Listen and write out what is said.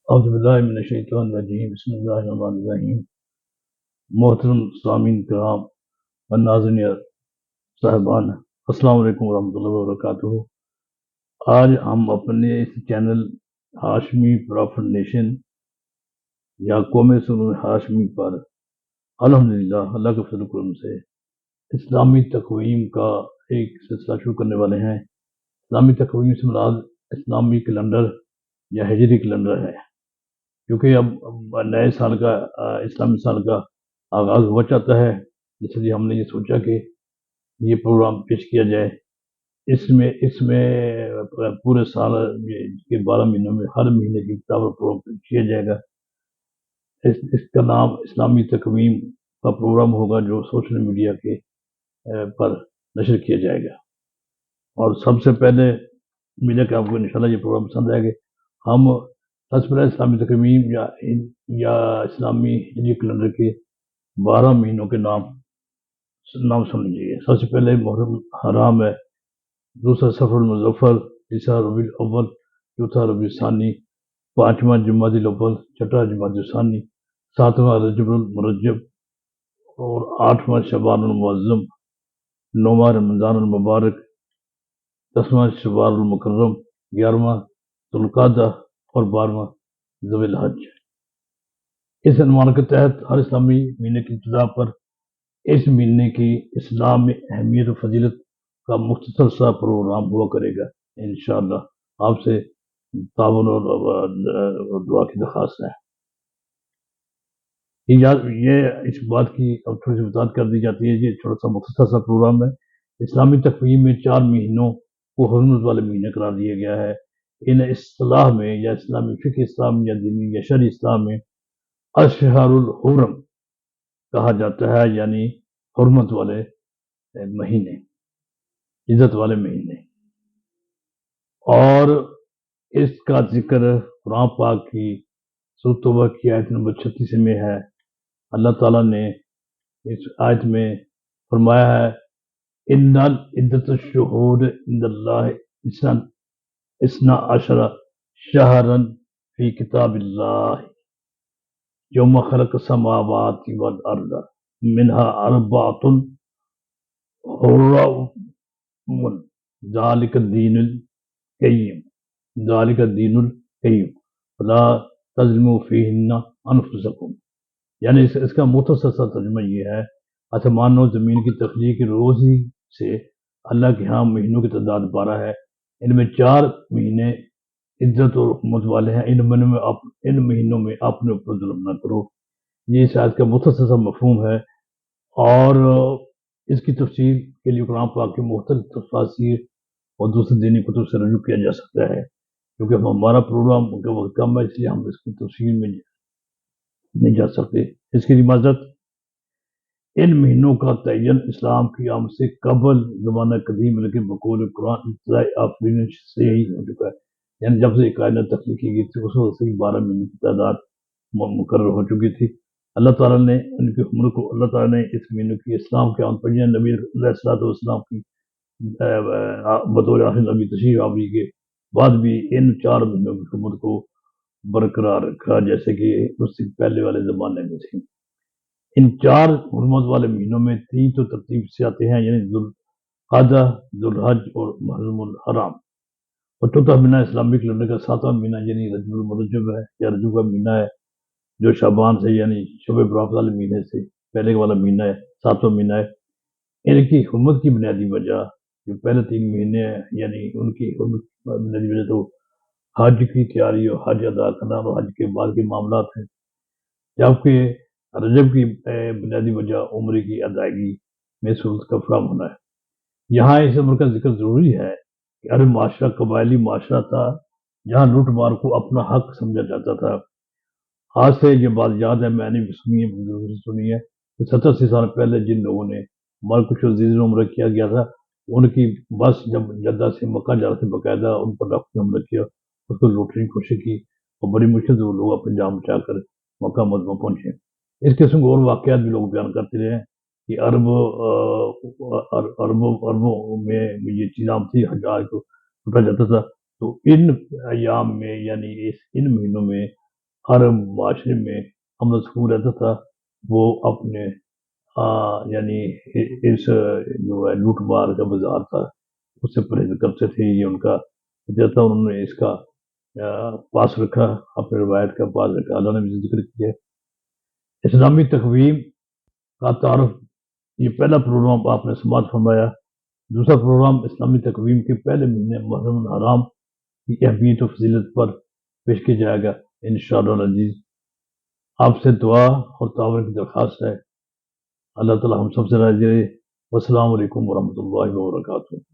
اعوذ باللہ من الشیطان الرجیم بسم اللہ الرحمن الرحیم محترم سامعین کرام اور ناظرین صاحبان، السلام علیکم ورحمۃ اللہ وبرکاتہ۔ آج ہم اپنے اس چینل ہاشمی پرافٹ نیشن یا قوم سنو ہاشمی پر الحمدللہ اللہ کے فضل و کرم سے اسلامی تقویم کا ایک سلسلہ شروع کرنے والے ہیں۔ اسلامی تقویم سے مراد اسلامی کیلنڈر یا ہجری کیلنڈر ہے، کیونکہ اب نئے سال کا اسلامی سال کا آغاز ہوا چاہتا ہے، اس لیے ہم نے یہ سوچا کہ یہ پروگرام پیش کیا جائے۔ اس میں پورے سال کے 12 مہینوں میں ہر مہینے کی کتاب اور پروگرام پیش کیا جائے گا۔ اس کا نام اسلامی تقویم کا پروگرام ہوگا، جو سوشل میڈیا کے پر نشر کیا جائے گا۔ اور سب سے پہلے امید کہ آپ کو انشاءاللہ یہ پروگرام پسند آئے گا۔ ہم سب سے پہلے اسلامی تقویم یا اسلامی ہجری کیلنڈر کے 12 مہینوں کے نام سن لیجیے۔ سب سے پہلے محرم حرام ہے، دوسرا صفر المظفر، تیسرا ربیع الاول، چوتھا ربیع ثانی، پانچواں جمادی الاول، چھٹا جمادی ثانی، ساتواں رجب المرجب، اور آٹھواں شعبان المعظم، نواں رمضان المبارک، دسواں شوال المکرم، 11واں ذوالقعدہ اور 12واں ذوی الحج۔ اس عنوان کے تحت ہر اسلامی مہینے کی ابتدا پر اس مہینے کی اسلام میں اہمیت و فضیلت کا مختصر سا پروگرام ہوا کرے گا انشاءاللہ۔ آپ سے تعاون اور دعا کی درخواست ہے۔ یہ اس بات کی اب تھوڑی سی وضاحت کر دی جاتی ہے، یہ تھوڑا سا مختصر سا پروگرام ہے۔ اسلامی تقویم میں 4 مہینوں کو حرمت والے مہینے قرار دیا گیا ہے۔ ان اصطلاح میں یا اسلامی فقہ اسلام یا دینی یا شرعی اسلام میں اشہر الحرم کہا جاتا ہے، یعنی حرمت والے مہینے، عزت والے مہینے۔ اور اس کا ذکر قرآن پاک کی سورۃ توبہ کی آیت نمبر 36 میں ہے۔ اللہ تعالیٰ نے اس آیت میں فرمایا ہے، ان عدت الشہور عند اللہ اثنا عشر شہرا فی کتاب اللہ یوم خلق السماوات والارض منہا اربعۃ حرم ذالک الدین القیم فلا تظلموا فیہن انفسکم۔ یعنی اس کا مختصر سا ترجمہ یہ ہے، آسمان و زمین کی تخلیق کی روز ہی سے اللہ کے ہاں مہینوں کی تعداد 12 ہے۔ ان میں 4 مہینے عزت اور حکمت والے ہیں۔ ان مہینوں میں اپنے اوپر ظلم نہ کرو۔ یہ اس آیت کا مختصر سا مفہوم ہے، اور اس کی تفسیر کے لیے قرآن پاک کے مختلف تفاسیر اور دوسرے دینی کتب سے رجوع کیا جا سکتا ہے۔ کیونکہ ہمارا پروگرام کا وقت کم ہے، اس لیے ہم اس کی تفسیر میں نہیں جا سکتے۔ اس کی معذرت۔ ان مہینوں کا تعین اسلام کی آمد سے قبل زمانہ قدیم لیکن بقول قرآن ابتدائی آفرینش سے ہی ہو چکا ہے۔ یعنی جب سے کائنات تخلیق کی گئی تھی اس وقت سے 12 مہینے کی تعداد مقرر ہو چکی تھی۔ اللہ تعالیٰ نے ان کی عمر کو اللہ تعالیٰ نے اس مہینوں کی اسلام کے آمد پر نبی علیہ الصلوۃ والسلام کی بطور آخر نبی تشریف آوری کے بعد بھی ان 4 مہینوں کی حکومت کو برقرار رکھا، جیسے کہ اس سے پہلے والے زمانے میں تھی۔ ان 4 حرمت والے مہینوں میں 3 تو ترتیب سے آتے ہیں، یعنی ذوالقعدہ، ذوالحج اور محرم الحرام۔ اور چوتھا مہینہ اسلامی کیلنڈر کا 7واں مہینہ یعنی رجب المرجب ہے یا رجب کا مہینہ ہے، جو شعبان سے یعنی شب برات والے مہینے سے پہلے والا مہینہ ہے، 7واں مہینہ ہے۔ ان کی حرمت کی بنیادی وجہ جو پہلے 3 مہینے ہیں، یعنی ان کی حرمت کی بنیادی وجہ تو حج کی تیاری اور حج ادا کرنا اور حج کے بعد کے معاملات ہیں، جبکہ رجب کی بنیادی وجہ عمرے کی ادائیگی میں سہولت کا فراہم ہونا ہے۔ یہاں اس امر کا ذکر ضروری ہے کہ عرب معاشرہ قبائلی معاشرہ تھا، جہاں لوٹ مار کو اپنا حق سمجھا جاتا تھا۔ آج سے یہ بات یاد ہے، میں نے بھی سنی ہے کہ 70 سال پہلے جن لوگوں نے ہمارے کچھ عزیز عمرہ کیا گیا تھا، ان کی بس جب جدہ سے مکہ جا سے باقاعدہ ان پر ڈاکو حملہ کیا، اس کو لوٹنے کی کوشش کی اور بڑی مشکل سے وہ لوگ اپنے جان بچا کر مکہ مدینہ پہنچے۔ اس قسم کے اور واقعات بھی لوگ بیان کرتے رہے ہیں کہ عربوں میں یہ چیز عام تھی، حجاج کو لوٹا جاتا تھا۔ تو ان ایام میں یعنی ان مہینوں میں ہر معاشرے میں امن و سکون رہتا تھا، وہ اپنے یعنی اس جو ہے لوٹ مار کا بازار تھا اس سے پرہیز کرتے تھے، یہ ان کا جیسا انہوں نے اس کا پاس رکھا، اپنے روایت کا پاس رکھا، اللہ نے بھی ذکر کیا ہے۔ اسلامی تقویم کا تعارف، یہ پہلا پروگرام آپ نے سماعت فرمایا۔ دوسرا پروگرام اسلامی تقویم کے پہلے مہینے محرم الحرام کی اہمیت و فضیلت پر پیش کیا جائے گا انشاءاللہ العزیز۔ آپ سے دعا اور تعاون کی درخواست ہے، اللہ تعالی ہم سب سے راضی رہے۔ والسلام علیکم ورحمۃ اللہ وبرکاتہ۔